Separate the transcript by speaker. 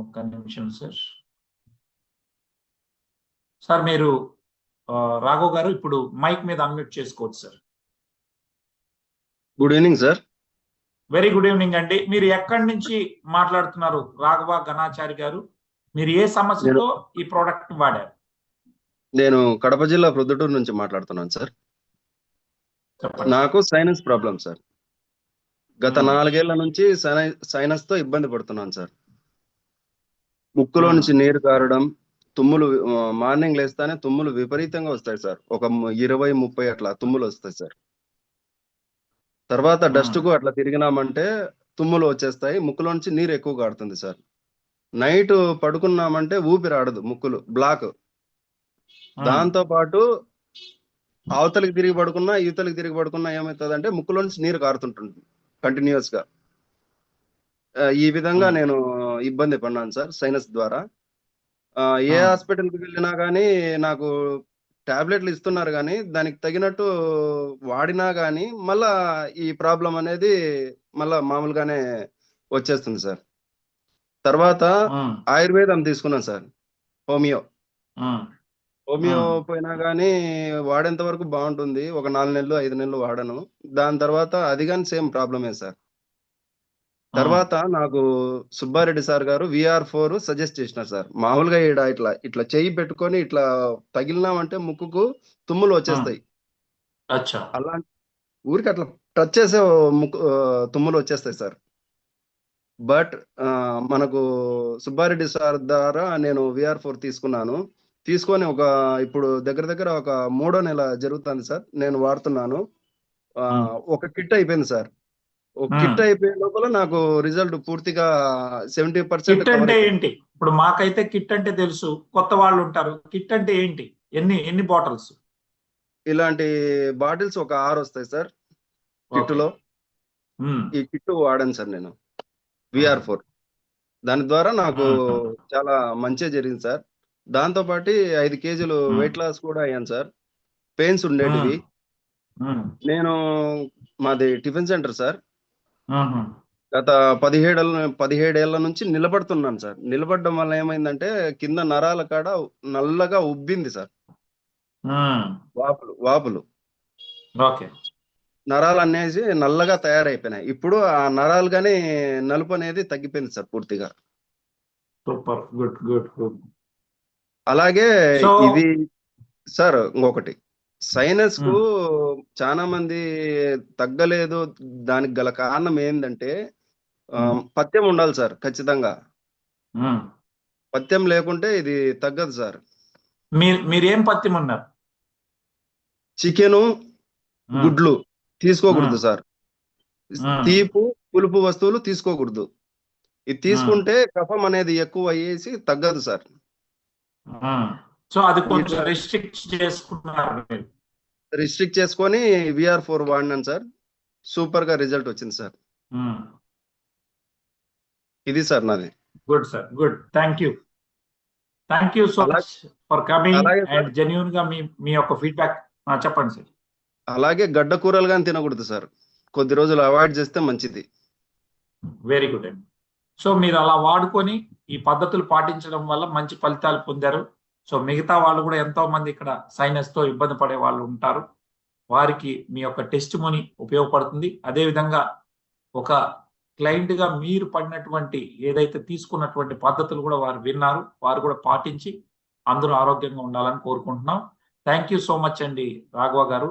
Speaker 1: ఒక్క నిమిషం sir. Sir మీరు రాఘవ్ గారు ఇప్పుడు మైక్ మీద అన్మ్యూట్ చేసుకోవచ్చు sir.
Speaker 2: Good evening sir.
Speaker 1: Very good evening అండి. మీరు ఎక్కడి నుంచి మాట్లాడుతున్నారు రాఘవ గణాచారి గారు? మీరు ఏ సమస్యతో ఈ ప్రోడక్ట్ వాడారు?
Speaker 2: నేను కడప జిల్లా ప్రొద్దుటూరు నుంచి మాట్లాడుతున్నాను సార్. నాకు సైనస్ ప్రాబ్లం సార్. గత 4 ఏళ్ల నుంచి సైనస్ తో ఇబ్బంది పడుతున్నాను సార్. ముక్కులో నుంచి నీరు కారడం, తుమ్ములు, మార్నింగ్ లేస్తానే తుమ్ములు విపరీతంగా వస్తాయి సార్. ఒక 20-30 అట్లా తుమ్ములు వస్తాయి సార్. తర్వాత డస్ట్ కు అట్లా తిరిగినామంటే తుమ్ములు వచ్చేస్తాయి, ముక్కులో నుంచి నీరు ఎక్కువ కారుతుంది సార్. నైట్ పడుకున్నామంటే ఊపిరి ఆడదు, ముక్కులు బ్లాక్. దాంతో పాటు అవతలికి తిరిగి పడుకున్నా యువతలికి తిరిగి పడుకున్నా ఏమవుతుందంటే ముక్కులో నుంచి నీరు కారుతుంటుంది కంటిన్యూస్ గా. ఈ విధంగా నేను ఇబ్బంది పడినాను సార్ సైనస్ ద్వారా. ఏ హాస్పిటల్కి వెళ్ళినా కానీ నాకు టాబ్లెట్లు ఇస్తున్నారు, కానీ దానికి తగినట్టు వాడినా కానీ మళ్ళా ఈ ప్రాబ్లం అనేది మళ్ళా మామూలుగానే వచ్చేస్తుంది సార్. తర్వాత ఆయుర్వేదం తీసుకున్నాను సార్, హోమియో పోయినా కానీ వాడేంత వరకు బాగుంటుంది. ఒక 4 నెలలు 5 నెలలు వాడను. దాని తర్వాత అది కానీ సేమ్ ప్రాబ్లమే సార్. తర్వాత నాకు సుబ్బారెడ్డి సార్ గారు VR4 సజెస్ట్ చేసినారు సార్. మామూలుగా ఇట్లా చెయ్యి పెట్టుకొని ఇట్లా తగిలినామంటే ముక్కుకు తుమ్ములు వచ్చేస్తాయి. అలా ఊరికి అట్లా టచ్ చేసే తుమ్ములు వచ్చేస్తాయి సార్. బట్ మనకు సుబ్బారెడ్డి సార్ ద్వారా నేను VR4 తీసుకున్నాను. తీసుకొని ఇప్పుడు దగ్గర ఒక 3వ నెల జరుగుతుంది సార్. నేను వాడుతున్నాను. ఒక కిట్ అయిపోయింది సార్. ఒక కిట్ అయిపోయే లోపల నాకు రిజల్ట్ పూర్తిగా 70%.
Speaker 1: కిట్ అంటే ఏంటి? ఇప్పుడు మాకైతే కిట్ అంటే తెలుసు, కొత్త వాళ్ళు ఉంటారు. కిట్ అంటే ఏంటి? ఎన్ని బాటిల్స్?
Speaker 2: ఇలాంటి బాటిల్స్ ఒక 6 వస్తాయి సార్ కిట్ లో. ఈ కిట్ వాడాను సార్ నేను VR4. దాని ద్వారా నాకు చాలా మంచి జరిగింది సార్. దాంతో పాటు 5 కేజీలు వెయిట్ లాస్ కూడా అయ్యాను సార్. పెయిన్స్ ఉండేటివి. నేను మాది టిఫిన్ సెంటర్ సార్. గత 17 ఏళ్ల నుంచి నిలబడుతున్నాను సార్. నిలబడడం వల్ల ఏమైందంటే కింద నరాల కాడ నల్లగా ఉబ్బింది సార్. వాపులు నరాలు అనేసి నల్లగా తయారైపోయినాయి. ఇప్పుడు ఆ నరాలు గానీ నలుపు అనేది తగ్గిపోయింది సార్ పూర్తిగా.
Speaker 1: Super, good good good.
Speaker 2: అలాగే ఇది సార్ ఇంకొకటి, సైనస్ కు చాలా మంది తగ్గలేదు. దానికి గల కారణం ఏంటంటే పథ్యం ఉండాలి సార్ ఖచ్చితంగా. పథ్యం లేకుంటే ఇది తగ్గదు సార్.
Speaker 1: మీరేం పథ్యం ఉన్నారు?
Speaker 2: చికెను, గుడ్లు తీసుకోకూడదు సార్. తీపి పులుపు వస్తువులు తీసుకోకూడదు. ఇది తీసుకుంటే కఫం అనేది ఎక్కువ అయ్యేసి తగ్గదు సార్.
Speaker 1: సో అది కొంచెం రిస్ట్రిక్ట్
Speaker 2: చేసుకొని VR4 వాడినాను సార్. సూపర్ గా రిజల్ట్ వచ్చింది సార్. ఇది సార్ నాది.
Speaker 1: Good sir, good. Thank you so much for coming and genuine గా మీ యొక్క ఫీడ్బ్యాక్ చెప్పండి సార్.
Speaker 2: అలాగే గడ్డ కూరలు కానీ తినకూడదు సార్. కొద్ది రోజులు అవాయిడ్ చేస్తే మంచిది.
Speaker 1: వెరీ గుడ్ అండి. సో మీరు అలా వాడుకొని ఈ పద్ధతులు పాటించడం వల్ల మంచి ఫలితాలు పొందారు. సో మిగతా వాళ్ళు కూడా ఎంతో మంది ఇక్కడ సైనస్ తో ఇబ్బంది పడే వాళ్ళు ఉంటారు. వారికి మీ యొక్క టెస్టిమోనీ ఉపయోగపడుతుంది. అదేవిధంగా ఒక క్లయింట్ గా మీరు పడినటువంటి ఏదైతే తీసుకున్నటువంటి పద్ధతులు కూడా వారు విన్నారు, వారు కూడా పాటించి అందరూ ఆరోగ్యంగా ఉండాలని కోరుకుంటున్నాం. థ్యాంక్ యూ సో మచ్ అండి రాఘవ గారు.